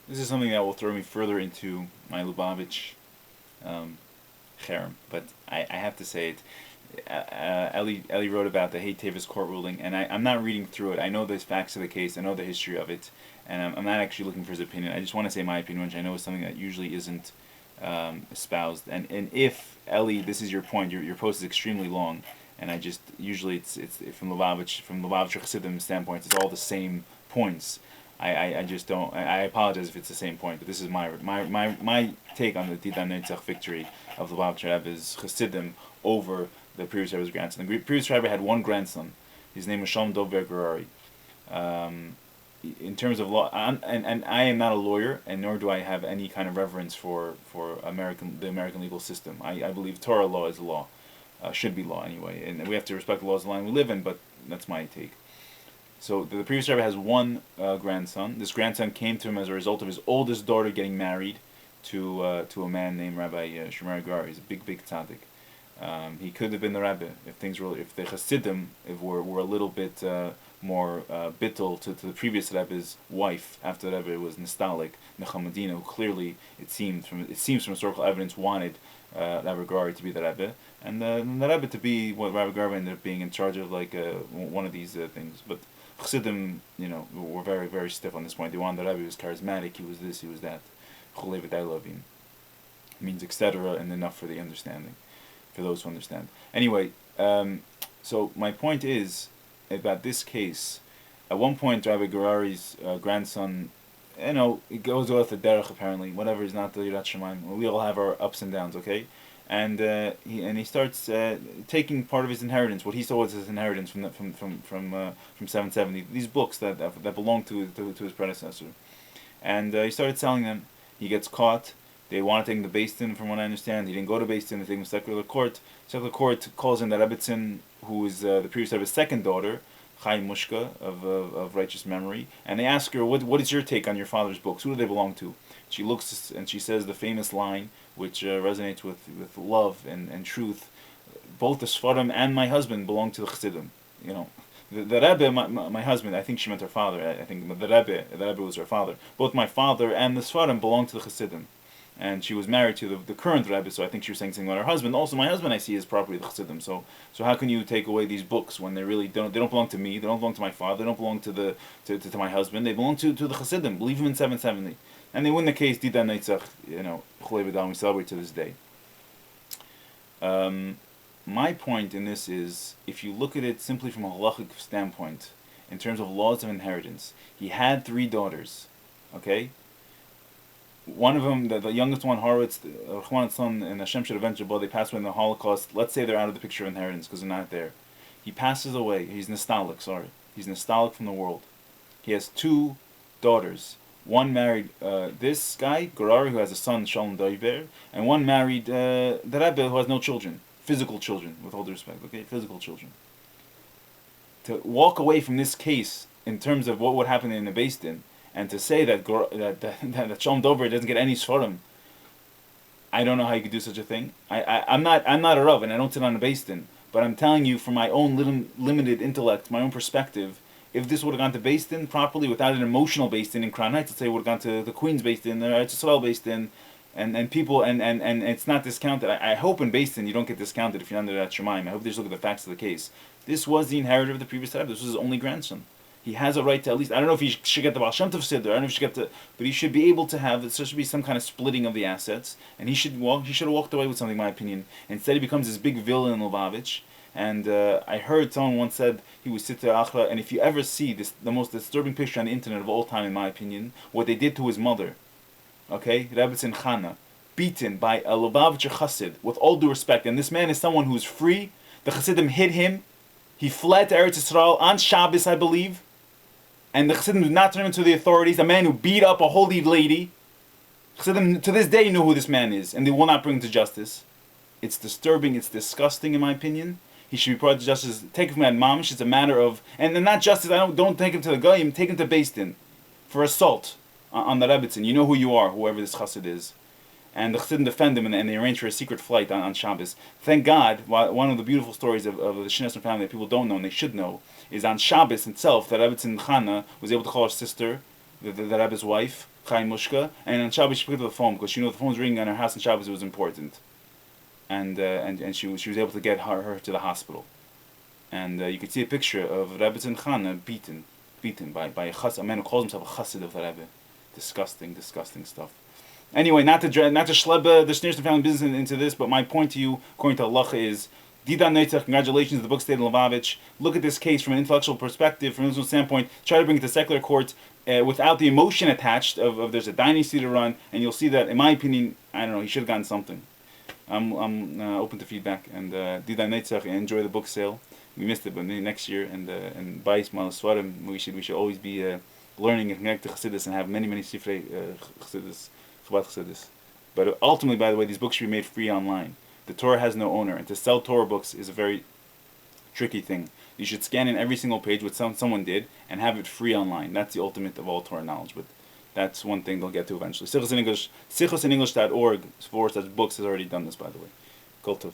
This is something that will throw me further into my Lubavitch cherem, but I have to say it. Elie wrote about the Teves court ruling, and I'm not reading through it. I know the facts of the case, I know the history of it, and I'm not actually looking for his opinion. I just want to say my opinion, which I know is something that usually isn't espoused. And if Elie, this is your point. Your post is extremely long, and I just usually it's from Lubavitch Chassidim standpoint, it's all the same points. I just don't. I apologize if it's the same point, but this is my take on the Didan Netzach victory of the Lubavitch Rebbe's Chassidim over the previous Rebbe's grandson. The previous Rebbe had one grandson. His name was Shalom Dov Gerari. In terms of law, and I am not a lawyer, and nor do I have any kind of reverence for the American legal system. I believe Torah law is law, should be law anyway, and we have to respect the laws of the land we live in. But that's my take. So the previous Rebbe has one grandson. This grandson came to him as a result of his oldest daughter getting married to a man named Rabbi Schneersohn. He's a big tzaddik. He could have been the Rebbe if the Chasidim were a little bit more bittul to the previous Rebbe's wife after the Rebbe was nostalgic, Nechamadina, who clearly it seems from historical evidence wanted Rabbi Gerari to be the Rebbe, and the Rebbe to be what Rabbi Gerari ended up being in charge of, like one of these things. But Chassidim, were very, very stiff on this point. They wanted the Rebbe, he was charismatic, he was this, he was that. Chulei v'dai lavin means etc. and enough for the understanding, for those who understand. Anyway, so my point is about this case. At one point, Rabbi Gerari's grandson, it goes off the derech apparently. Whatever is not the Yirat Shemaim. We all have our ups and downs, okay? And he starts taking part of his inheritance, what he saw as his inheritance from 770. These books that belonged to his predecessor, and he started selling them. He gets caught. They want to take him to Beis Din, from what I understand. He didn't go to Beis Din. They take him to secular court. Secular court calls in the Rebbetzin, who is the previous Rebbe's second daughter, Chaim Mushka, of righteous memory, and they ask her, what is your take on your father's books? Who do they belong to? She looks and she says the famous line, which resonates with love and truth. Both the Sfarim and my husband belong to the Chassidim. The Rebbe, my husband, I think she meant her father. I think the Rebbe was her father. Both my father and the Sfarim belong to the Chassidim. And she was married to the current Rebbe, so I think she was saying something about her husband. Also, my husband I see is properly the Chassidim. So how can you take away these books when they really don't belong to me? They don't belong to my father. They don't belong to my husband. They belong to the Chassidim. Believe him in 770, and they win the case. Didan Neitzach, Chulei v'dam, we celebrate to this day. My point in this is, if you look at it simply from a halachic standpoint, in terms of laws of inheritance, he had 3 daughters. Okay. One of them, the youngest one, Horowitz, Rahman's son, and Hashem should eventually, they passed away in the Holocaust. Let's say they're out of the picture of inheritance because they're not there. He passes away. He's nostalgic, He's nostalgic from the world. He has 2 daughters. One married this guy, Gerari, who has a son, Shalom Doiver, and one married the Rebbe, who has no children. Physical children, with all due respect, okay? Physical children. To walk away from this case in terms of what would happen in the Beis Din, and to say that Shalom Dover doesn't get any Sfarim, I don't know how you could do such a thing. I'm not a Rav, and I don't sit on a Beis Din, but I'm telling you from my own limited intellect, my own perspective, if this would have gone to Beis Din properly, without an emotional Beis Din in Crown Heights, let's say it would have gone to the Queen's Beis Din, or Eretz Yisrael Beis Din, and people, and it's not discounted. I hope in Beis Din you don't get discounted if you're under that Shemaim. I hope they just look at the facts of the case. This was the inheritor of the previous Rebbe. This was his only grandson. He has a right to at least, I don't know if he should get the Baal Shem Tov Siddur, I don't know if he should get but he should be able to have, there should be some kind of splitting of the assets, and he should have walked away with something, in my opinion. Instead he becomes this big villain in Lubavitch, and I heard someone once said he was Sitter Achra, and if you ever see this, the most disturbing picture on the internet of all time, in my opinion, what they did to his mother, okay, Rebbetzin Chana, beaten by a Lubavitcher Chassid, with all due respect, and this man is someone who is free. The Chassidim hid him, he fled to Eretz Yisrael on Shabbos, I believe, and the Chassidim did not turn him to the authorities. A man who beat up a holy lady. Chassidim to this day know who this man is, and they will not bring him to justice. It's disturbing, it's disgusting, in my opinion. He should be brought to justice. Take him at mamish. It's a matter of, and not justice. Don't take him to the goyim. Take him to Beis Din for assault on the Rebbetzin. You know who you are, whoever this chassid is. And the Chassidim defend him, and they arrange for a secret flight on Shabbos. Thank God, one of the beautiful stories of the Schneersohn family that people don't know and they should know is on Shabbos itself, that Rebbetzin Chana was able to call her sister, the Rebbe's wife, Chaim Mushka, and on Shabbos she picked up the phone because she knew if the phone was ringing on her house on Shabbos, it was important. And she was able to get her to the hospital. And you could see a picture of Rebbe Chana beaten by a man who calls himself a Chassid of the Rebbe. Disgusting stuff. Anyway, not to schleb the Schneersohn family business into this, but my point to you, according to Halacha, is Dida Neitzach, congratulations, the book stated in Lubavitch. Look at this case from an intellectual perspective, from an intellectual standpoint. Try to bring it to secular court without the emotion attached of there's a dynasty to run, and you'll see that, in my opinion, I don't know, he should have gotten something. I'm open to feedback, and Dida Neitzach, enjoy the book sale. We missed it, but maybe next year, and Bais Malaswarim, we should always be learning and connect to Chassidus and have many Sifrei Chassidus, Chabad Chassidus. But ultimately, by the way, these books should be made free online. The Torah has no owner, and to sell Torah books is a very tricky thing. You should scan in every single page, what someone did, and have it free online. That's the ultimate of all Torah knowledge, but that's one thing they'll get to eventually. Sichosinenglish.org/books has already done this, by the way. Kol Tov.